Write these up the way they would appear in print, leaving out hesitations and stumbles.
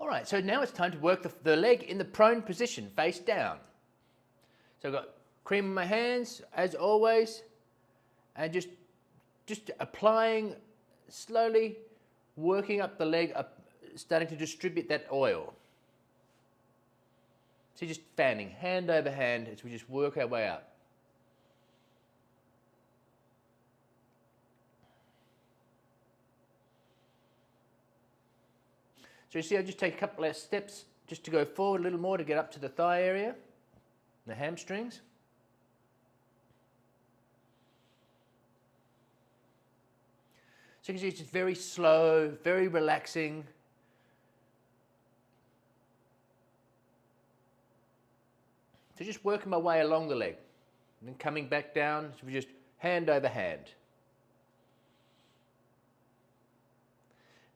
All right, so now it's time to work the leg in the prone position, face down. So I've got cream in my hands, as always, and just applying, slowly working up the leg, starting to distribute that oil. So just fanning, hand over hand, as we just work our way up. So you see, I just take a couple of steps just to go forward a little more to get up to the thigh area, the hamstrings. So you can see it's just very slow, very relaxing. So just working my way along the leg, and then coming back down, so we just hand over hand.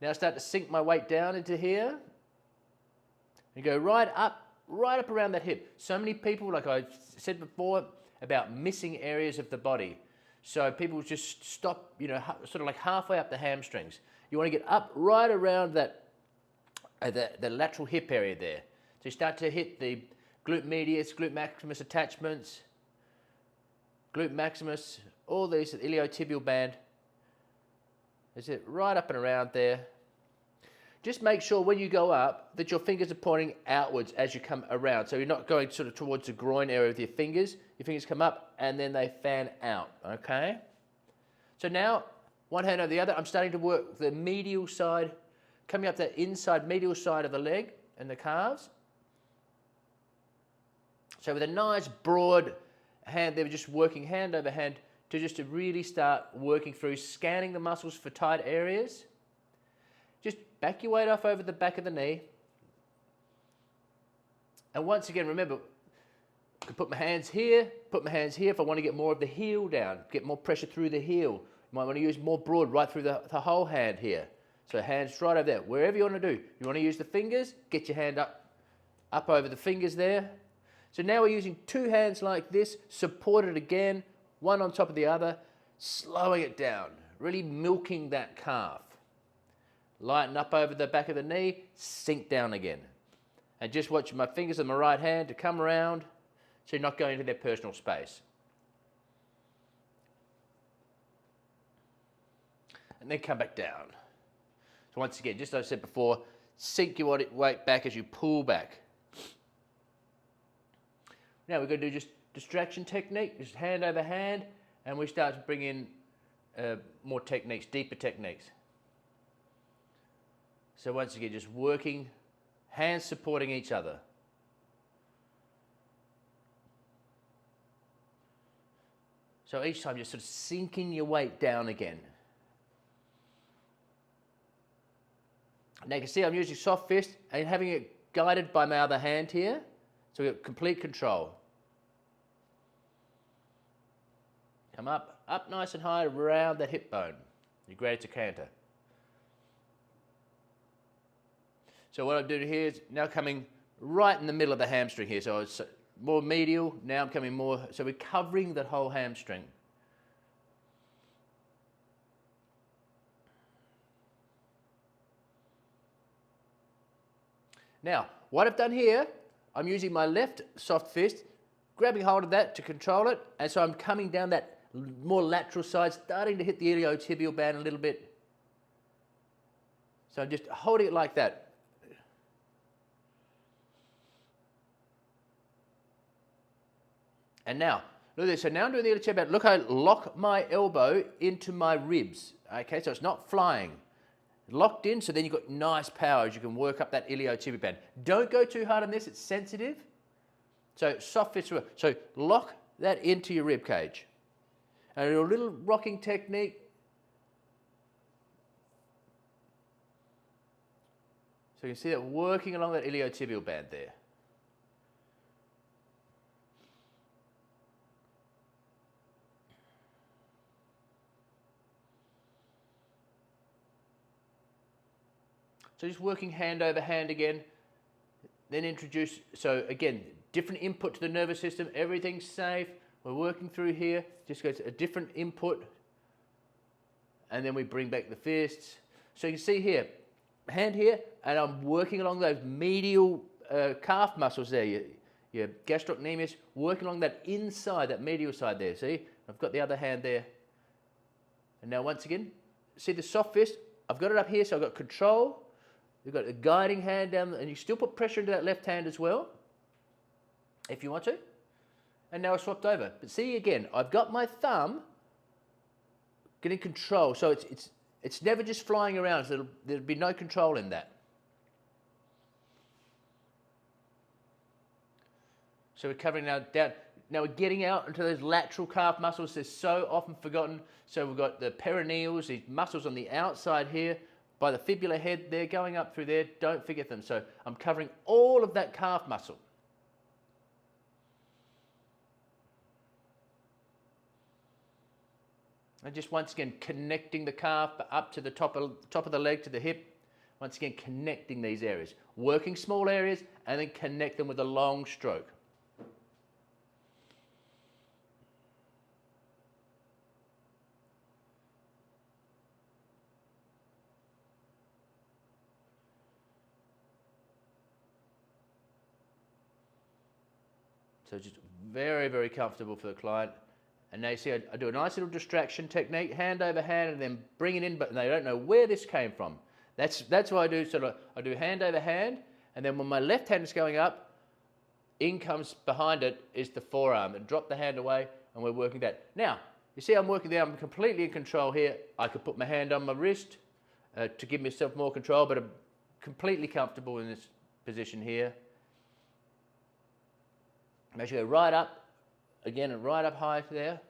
Now I start to sink my weight down into here, and go right up around that hip. So many people, like I said before, about missing areas of the body. So people just stop, you know, sort of like halfway up the hamstrings. You want to get up right around that, the lateral hip area there. So you start to hit the glute medius, glute maximus attachments, glute maximus, all these, iliotibial band. That's it, right up and around there. Just make sure when you go up that your fingers are pointing outwards as you come around. So you're not going sort of towards the groin area with your fingers. Your fingers come up and then they fan out, okay? So now, one hand over the other, I'm starting to work the medial side, coming up that inside medial side of the leg and the calves. So with a nice broad hand, they were just working hand over hand to really start working through, scanning the muscles for tight areas. Just back your weight off over the back of the knee. And once again, remember, I can put my hands here if I want to get more of the heel down, get more pressure through the heel. You might want to use more broad right through the whole hand here. So hands right over there, wherever you want to do. You want to use the fingers, get your hand up over the fingers there. So now we're using two hands like this, supported again, one on top of the other, slowing it down, really milking that calf. Lighten up over the back of the knee, sink down again. And just watch my fingers on my right hand to come around so you're not going into their personal space. And then come back down. So once again, just as I said before, sink your weight back as you pull back. Now we're going to do just distraction technique, just hand over hand, and we start to bring in more techniques, deeper techniques. So once again, just working, hands supporting each other. So each time, just sort of sinking your weight down again. Now you can see I'm using soft fist and having it guided by my other hand here. So we've got complete control. Come up nice and high around that hip bone, your greater trochanter. So what I'm doing here is now coming right in the middle of the hamstring here. So it's more medial, now I'm coming more, so we're covering that whole hamstring. Now, what I've done here, I'm using my left soft fist, grabbing hold of that to control it, and so I'm coming down that more lateral side, starting to hit the iliotibial band a little bit. So I'm just holding it like that. And now, look at this. So now I'm doing the iliotibial band. Look how I lock my elbow into my ribs. Okay, so it's not flying. Locked in, so then you've got nice power as you can work up that iliotibial band. Don't go too hard on this, it's sensitive. So soft fist. So lock that into your rib cage. And a little rocking technique. So you can see that working along that iliotibial band there. So just working hand over hand again, then introduce, so again, different input to the nervous system, everything's safe, we're working through here, just go to a different input, and then we bring back the fists. So you can see here, hand here, and I'm working along those medial calf muscles there, your gastrocnemius, working along that inside, that medial side there. See, I've got the other hand there. And now once again, see the soft fist? I've got it up here, so I've got control. You've got a guiding hand down, and you still put pressure into that left hand as well, if you want to. And now I swapped over. But see again, I've got my thumb getting control, so it's never just flying around, so there'll be no control in that. So we're covering now down. Now we're getting out into those lateral calf muscles. They're so often forgotten. So we've got the perineals, these muscles on the outside here, by the fibula head, they're going up through there. Don't forget them. So I'm covering all of that calf muscle. And just once again, connecting the calf up to the top of the leg, to the hip. Once again, connecting these areas. Working small areas and then connect them with a long stroke. So just very, very comfortable for the client. And now you see I do a nice little distraction technique, hand over hand, and then bring it in, but they don't know where this came from. That's what I do. So I do hand over hand, and then when my left hand is going up, in comes behind it is the forearm. And drop the hand away, and we're working that. Now, you see I'm working there. I'm completely in control here. I could put my hand on my wrist to give myself more control, but I'm completely comfortable in this position here. Make sure you go right up, again, and right up high there.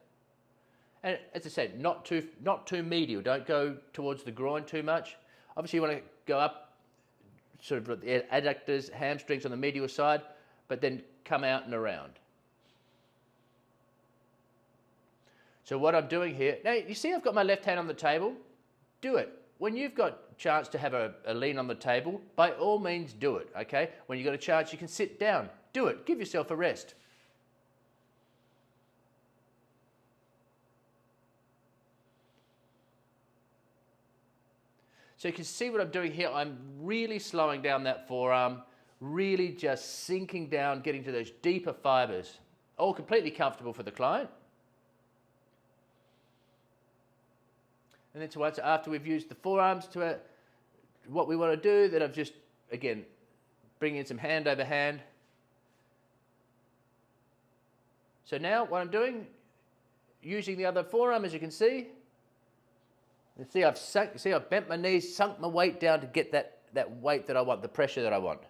And as I said, not too medial. Don't go towards the groin too much. Obviously, you want to go up, sort of the adductors, hamstrings on the medial side, but then come out and around. So what I'm doing here, now you see I've got my left hand on the table. Do it. When you've got a chance to have a lean on the table, by all means do it, okay? When you've got a chance, you can sit down. Do it. Give yourself a rest. So you can see what I'm doing here. I'm really slowing down that forearm, really just sinking down, getting to those deeper fibers. All completely comfortable for the client. And then once after we've used the forearms to what we want to do, then I've just, again, bring in some hand over hand. So now what I'm doing, using the other forearm, as you can see, I've bent my knees, sunk my weight down to get that weight that I want, the pressure that I want.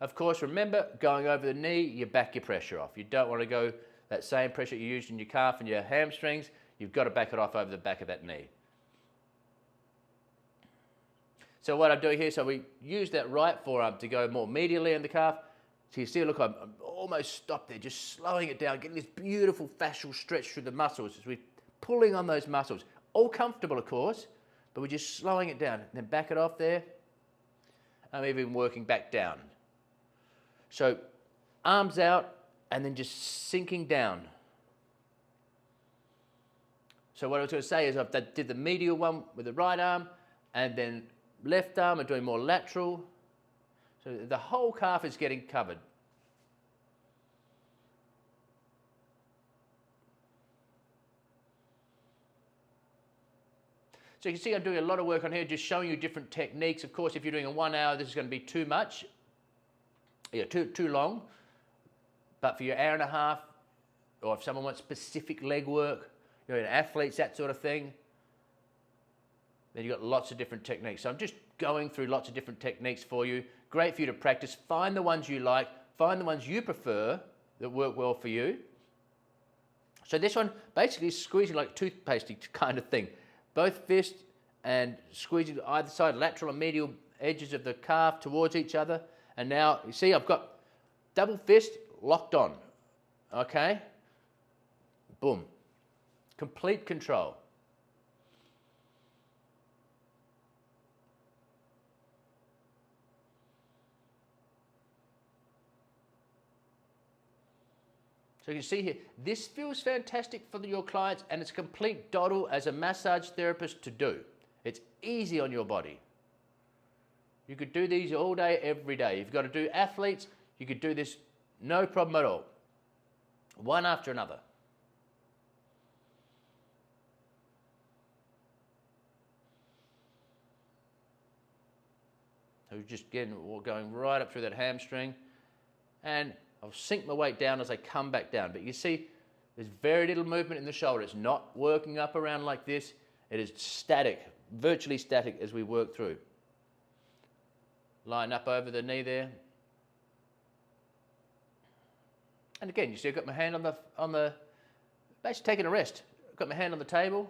Of course, remember, going over the knee, you back your pressure off. You don't want to go that same pressure you used in your calf and your hamstrings. You've got to back it off over the back of that knee. So what I'm doing here, so we use that right forearm to go more medially in the calf. So you see, look, I'm almost stopped there, just slowing it down, getting this beautiful fascial stretch through the muscles as we're pulling on those muscles. All comfortable, of course, but we're just slowing it down. And then back it off there. I'm even working back down. So arms out and then just sinking down. So what I was going to say is I did the medial one with the right arm, and then left arm, I'm doing more lateral. So the whole calf is getting covered. So you can see I'm doing a lot of work on here, just showing you different techniques. Of course, if you're doing a 1 hour, this is going to be too much, too long. But for your hour and a half, or if someone wants specific leg work, athletes, that sort of thing, then you've got lots of different techniques. So I'm just going through lots of different techniques for you. Great for you to practice. Find the ones you like. Find the ones you prefer that work well for you. So this one basically is squeezing like toothpaste kind of thing. Both fists and squeezing either side, lateral and medial edges of the calf towards each other. And now, you see, I've got double fist locked on. Okay? Boom. Complete control. So you can see here, this feels fantastic for your clients, and it's a complete doddle as a massage therapist to do. It's easy on your body. You could do these all day, every day. If you've got to do athletes, you could do this no problem at all. One after another. So just again, going right up through that hamstring. And I'll sink my weight down as I come back down. But you see, there's very little movement in the shoulder. It's not working up around like this. It is static, virtually static as we work through. Line up over the knee there. And again, you see I've got my hand on the basically taking a rest. I've got my hand on the table.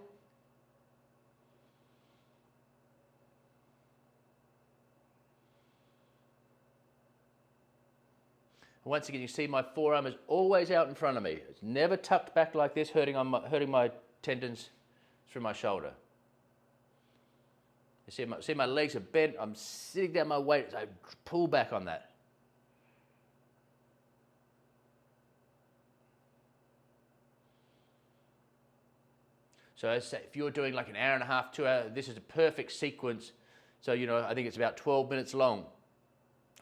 Once again, you see my forearm is always out in front of me. It's never tucked back like this, hurting my tendons through my shoulder. You see my legs are bent. I'm sitting down my weight as I pull back on that. So as I say, if you're doing like an hour and a half, 2 hours, this is a perfect sequence. So, you know, I think it's about 12 minutes long.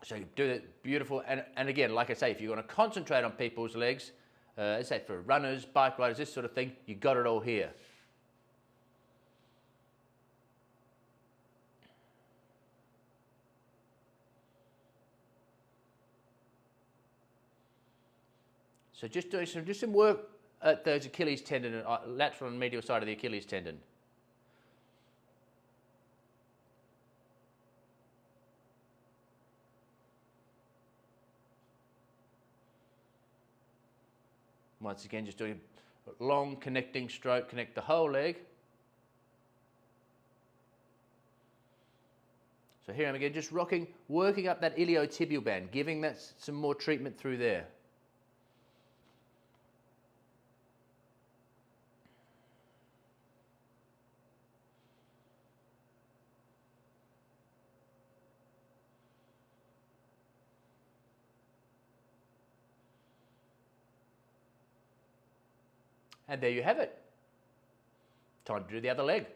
So you do it beautiful. And again, like I say, if you want to concentrate on people's legs, let's say for runners, bike riders, this sort of thing, you got it all here. So just doing some work at those Achilles tendon, lateral and medial side of the Achilles tendon. Once again, just doing a long connecting stroke, connect the whole leg. So here I'm again, just rocking, working up that iliotibial band, giving that some more treatment through there. And there you have it. Time to do the other leg.